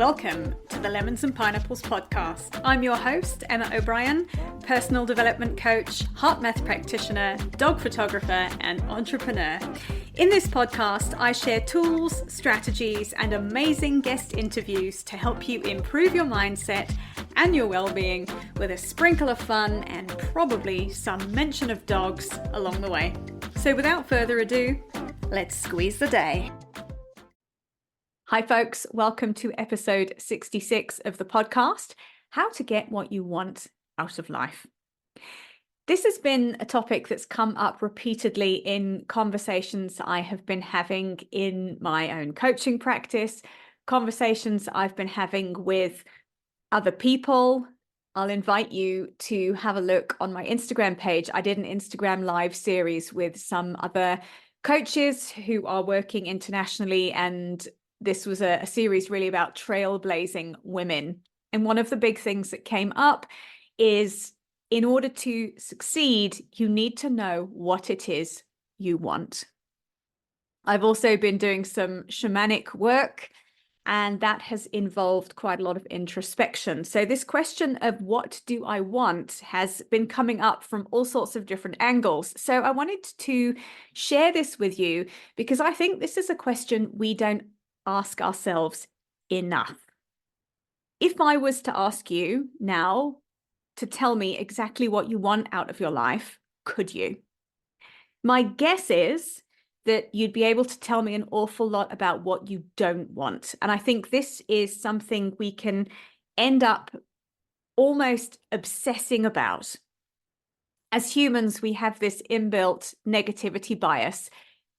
Welcome to the Lemons and Pineapples podcast. I'm your host, Emma O'Brien, personal development coach, heart math practitioner, dog photographer, and entrepreneur. In this podcast, I share tools, strategies, and amazing guest interviews to help you improve your mindset and your well-being with a sprinkle of fun and probably some mention of dogs along the way. So without further ado, let's squeeze the day. Hi folks, welcome to episode 66 of the podcast, How to Get What You Want Out of Life. This has been a topic that's come up repeatedly in conversations I have been having in my own coaching practice, conversations I've been having with other people. I'll invite you to have a look on my Instagram page. I did an Instagram live series with some other coaches who are working internationally, and this was a series really about trailblazing women. And one of the big things that came up is in order to succeed, you need to know what it is you want. I've also been doing some shamanic work, and that has involved quite a lot of introspection. So this question of what do I want has been coming up from all sorts of different angles. So I wanted to share this with you because I think this is a question we don't ask ourselves enough. If I was to ask you now to tell me exactly what you want out of your life, could you? My guess is that you'd be able to tell me an awful lot about what you don't want. And I think this is something we can end up almost obsessing about. As humans, we have this inbuilt negativity bias.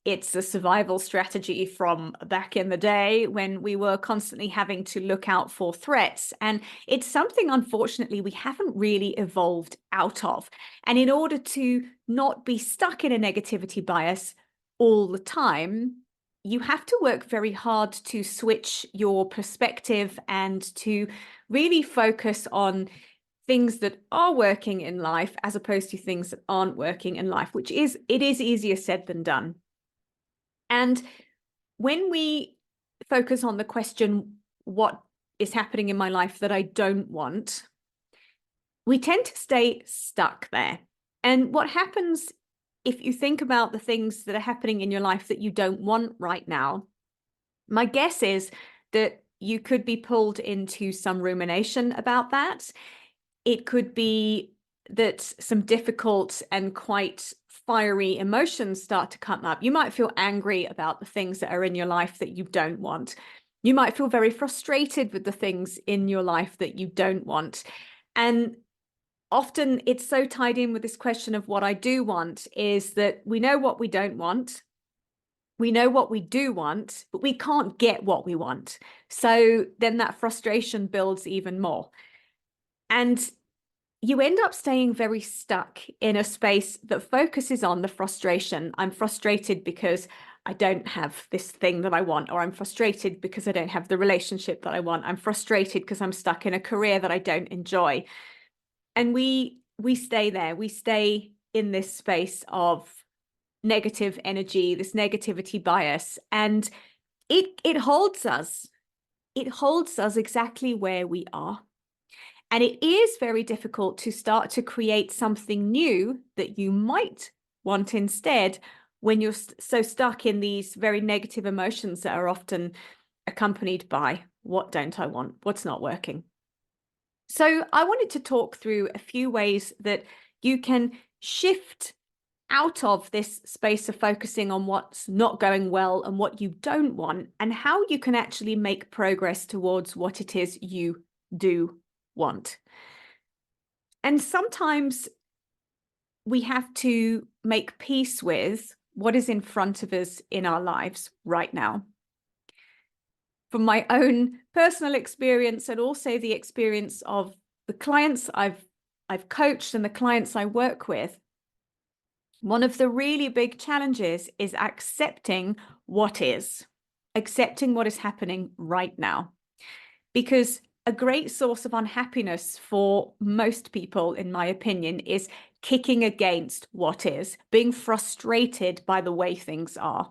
It's a survival strategy from back in the day when we were constantly having to look out for threats. And it's something, unfortunately, we haven't really evolved out of. And in order to not be stuck in a negativity bias all the time, you have to work very hard to switch your perspective and to really focus on things that are working in life as opposed to things that aren't working in life, it is easier said than done. And when we focus on the question, what is happening in my life that I don't want, we tend to stay stuck there. And what happens if you think about the things that are happening in your life that you don't want right now, my guess is that you could be pulled into some rumination about that. It could be that some difficult and quite fiery emotions start to come up. You might feel angry about the things that are in your life that you don't want. You might feel very frustrated with the things in your life that you don't want. And often it's so tied in with this question of what I do want is that we know what we don't want. We know what we do want, but we can't get what we want. So then that frustration builds even more. And you end up staying very stuck in a space that focuses on the frustration. I'm frustrated because I don't have this thing that I want, or I'm frustrated because I don't have the relationship that I want. I'm frustrated because I'm stuck in a career that I don't enjoy. And we stay there. We stay in this space of negative energy, this negativity bias, and it holds us. It holds us exactly where we are. And it is very difficult to start to create something new that you might want instead when you're so stuck in these very negative emotions that are often accompanied by, what don't I want? What's not working? So I wanted to talk through a few ways that you can shift out of this space of focusing on what's not going well and what you don't want, and how you can actually make progress towards what it is you do want. And sometimes we have to make peace with what is in front of us in our lives right now. From my own personal experience and also the experience of the clients I've coached and the clients I work with, one of the really big challenges is accepting what is happening right now. Because a great source of unhappiness for most people, in my opinion, is kicking against what is, being frustrated by the way things are.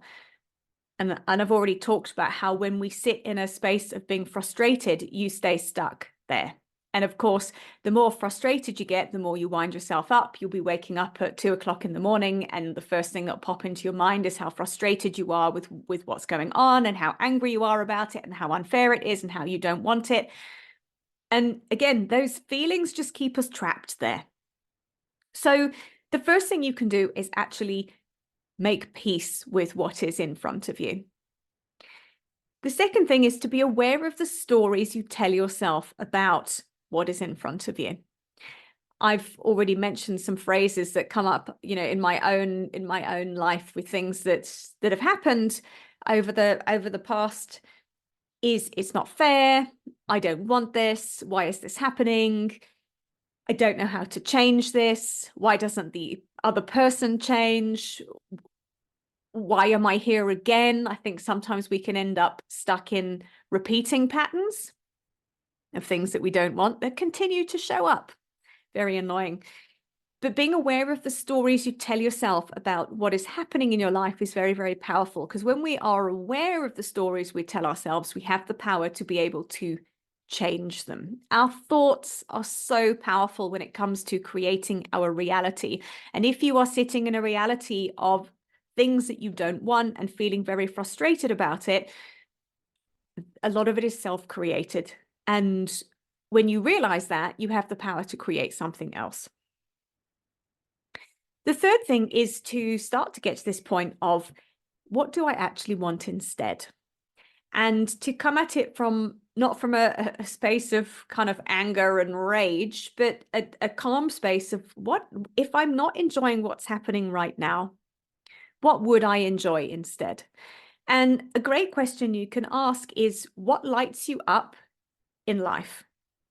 And I've already talked about how when we sit in a space of being frustrated, you stay stuck there. And of course, the more frustrated you get, the more you wind yourself up. You'll be waking up at 2 o'clock in the morning, and the first thing that'll pop into your mind is how frustrated you are with what's going on, and how angry you are about it, and how unfair it is, and how you don't want it. And again, those feelings just keep us trapped there. So the first thing you can do is actually make peace with what is in front of you. The second thing is to be aware of the stories you tell yourself about what is in front of you. I've already mentioned some phrases that come up, in my own life with things that have happened over the past. It's not fair. I don't want this. Why is this happening? I don't know how to change this. Why doesn't the other person change? Why am I here again? I think sometimes we can end up stuck in repeating patterns of things that we don't want that continue to show up. Very annoying. But being aware of the stories you tell yourself about what is happening in your life is very, very powerful, because when we are aware of the stories we tell ourselves, we have the power to be able to change them. Our thoughts are so powerful when it comes to creating our reality. And if you are sitting in a reality of things that you don't want and feeling very frustrated about it, a lot of it is self-created. And when you realize that, you have the power to create something else. The third thing is to start to get to this point of, what do I actually want instead? And to come at it not from a space of kind of anger and rage, but a calm space of, what if I'm not enjoying what's happening right now? What would I enjoy instead? And a great question you can ask is, what lights you up in life?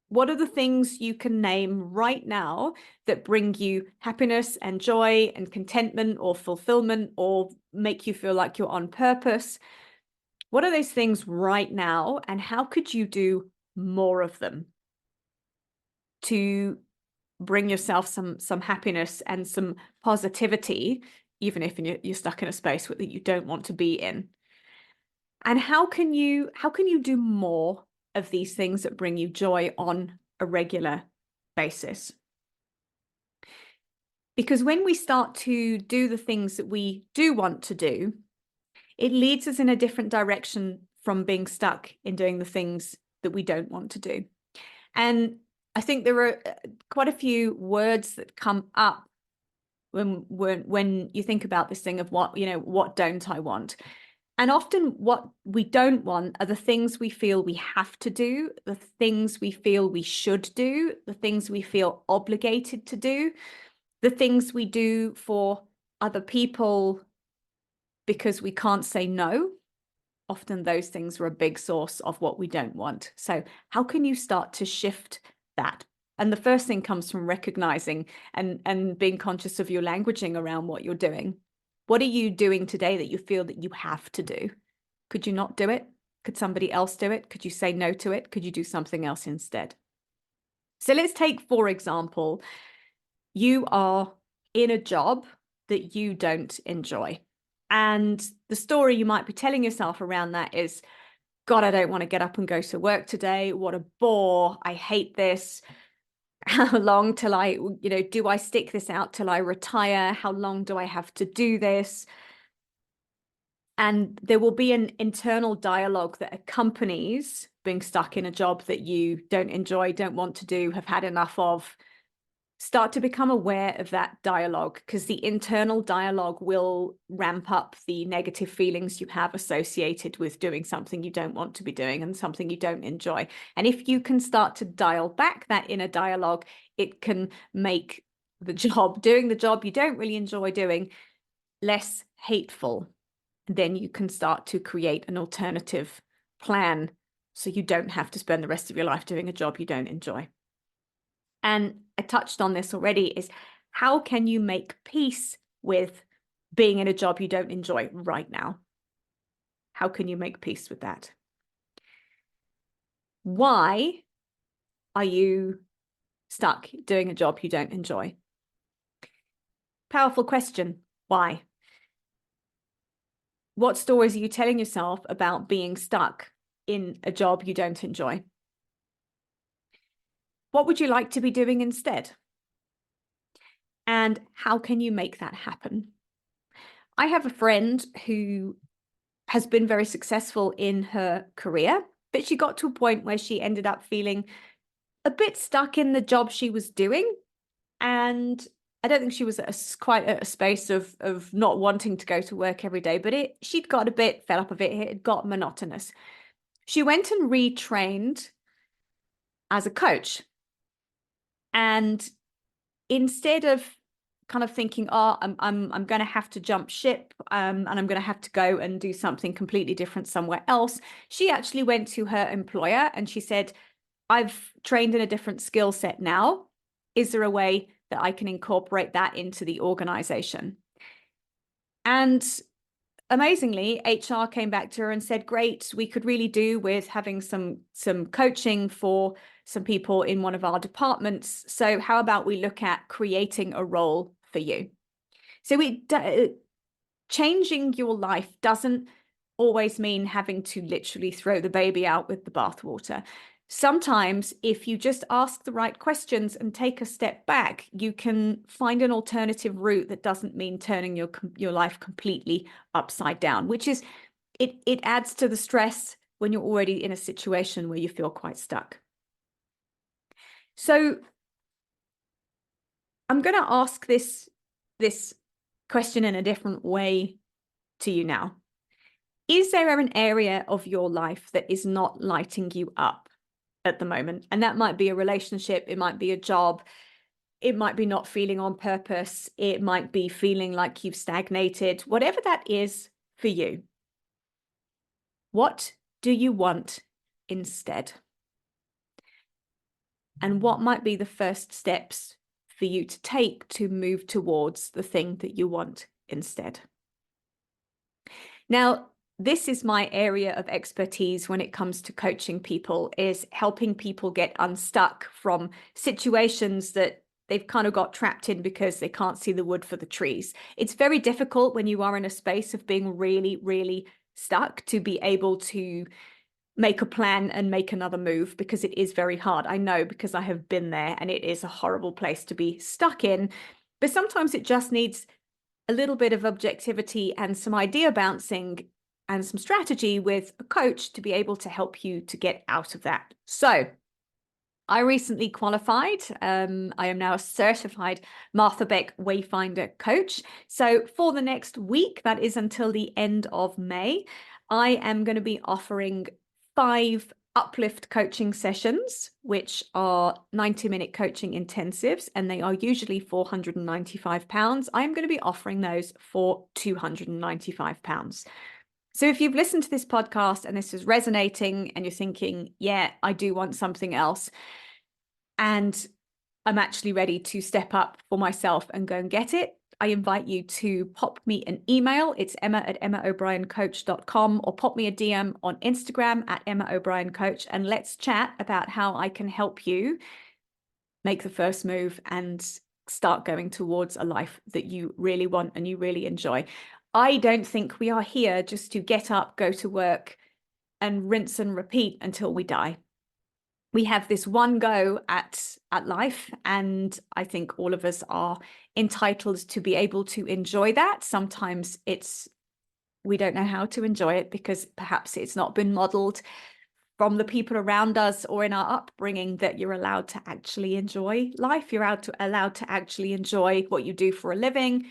What are the things you can name right now that bring you happiness and joy and contentment or fulfillment, or make you feel like you're on purpose? What are those things right now, and how could you do more of them to bring yourself some happiness and some positivity, even if you're stuck in a space that you don't want to be in? And how can you do more of these things that bring you joy on a regular basis? Because when we start to do the things that we do want to do, it leads us in a different direction from being stuck in doing the things that we don't want to do. And I think there are quite a few words that come up when you think about this thing of what don't I want? And often what we don't want are the things we feel we have to do, the things we feel we should do, the things we feel obligated to do, the things we do for other people because we can't say no. Often those things are a big source of what we don't want. So how can you start to shift that? And the first thing comes from recognizing and being conscious of your languaging around what you're doing. What are you doing today that you feel that you have to do? Could you not do it? Could somebody else do it? Could you say no to it? Could you do something else instead? So let's take, for example, you are in a job that you don't enjoy. And the story you might be telling yourself around that is, God, I don't want to get up and go to work today. What a bore. I hate this. How long till do I stick this out till I retire? How long do I have to do this? And there will be an internal dialogue that accompanies being stuck in a job that you don't enjoy, don't want to do, have had enough of. Start to become aware of that dialogue, because the internal dialogue will ramp up the negative feelings you have associated with doing something you don't want to be doing and something you don't enjoy. And if you can start to dial back that inner dialogue, it can make doing the job you don't really enjoy doing, less hateful. Then you can start to create an alternative plan so you don't have to spend the rest of your life doing a job you don't enjoy. And I touched on this already, is how can you make peace with being in a job you don't enjoy right now? How can you make peace with that? Why are you stuck doing a job you don't enjoy? Powerful question. Why? What stories are you telling yourself about being stuck in a job you don't enjoy? What would you like to be doing instead? And how can you make that happen? I have a friend who has been very successful in her career, but she got to a point where she ended up feeling a bit stuck in the job she was doing. And I don't think she was quite at a space of not wanting to go to work every day, but she'd got a bit fed up of it. It had got monotonous. She went and retrained as a coach. And instead of kind of thinking, oh, I'm going to have to jump ship, and I'm going to have to go and do something completely different somewhere else, she actually went to her employer and she said, I've trained in a different skill set now. Is there a way that I can incorporate that into the organization? And amazingly, HR came back to her and said, great, we could really do with having some coaching for some people in one of our departments. So how about we look at creating a role for you? So changing your life doesn't always mean having to literally throw the baby out with the bathwater. Sometimes if you just ask the right questions and take a step back, you can find an alternative route that doesn't mean turning your life completely upside down, which is, it adds to the stress when you're already in a situation where you feel quite stuck. So I'm going to ask this question in a different way to you now. Is there an area of your life that is not lighting you up at the moment? And that might be a relationship, it might be a job, it might be not feeling on purpose, it might be feeling like you've stagnated, whatever that is for you. What do you want instead? And what might be the first steps for you to take to move towards the thing that you want instead? Now, this is my area of expertise when it comes to coaching people, is helping people get unstuck from situations that they've kind of got trapped in because they can't see the wood for the trees. It's very difficult when you are in a space of being really, really stuck to be able to make a plan and make another move, because it is very hard. I know, because I have been there, and it is a horrible place to be stuck in. But sometimes it just needs a little bit of objectivity and some idea bouncing and some strategy with a coach to be able to help you to get out of that. So I recently qualified. I am now a certified Martha Beck Wayfinder coach. So for the next week, that is until the end of May, I am going to be offering 5 uplift coaching sessions, which are 90-minute coaching intensives, and they are usually £495. I'm going to be offering those for £295. So if you've listened to this podcast and this is resonating and you're thinking, yeah, I do want something else, and I'm actually ready to step up for myself and go and get it, I invite you to pop me an email. It's emma@emmaobriencoach.com, or pop me a DM on Instagram @emmaobriencoach, and let's chat about how I can help you make the first move and start going towards a life that you really want and you really enjoy. I don't think we are here just to get up, go to work, and rinse and repeat until we die. We have this one go at life, and I think all of us are entitled to be able to enjoy that. Sometimes we don't know how to enjoy it because perhaps it's not been modeled from the people around us or in our upbringing that you're allowed to actually enjoy life. You're allowed to actually enjoy what you do for a living.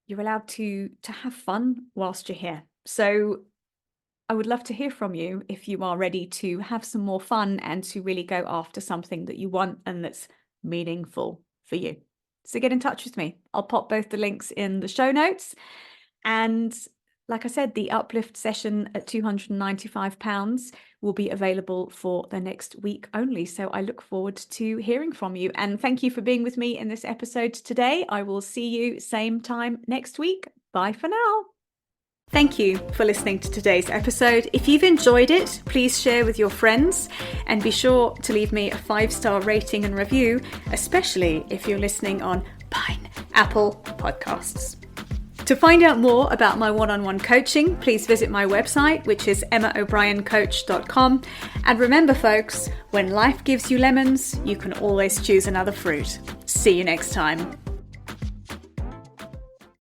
You're allowed to have fun whilst you're here. So I would love to hear from you if you are ready to have some more fun and to really go after something that you want and that's meaningful for you. So get in touch with me. I'll pop both the links in the show notes. And like I said, the uplift session at £295 will be available for the next week only. So I look forward to hearing from you. And thank you for being with me in this episode today. I will see you same time next week. Bye for now. Thank you for listening to today's episode. If you've enjoyed it, please share with your friends, and be sure to leave me a 5-star rating and review, especially if you're listening on Apple Podcasts. To find out more about my one-on-one coaching, please visit my website, which is emmaobriencoach.com. And remember, folks, when life gives you lemons, you can always choose another fruit. See you next time.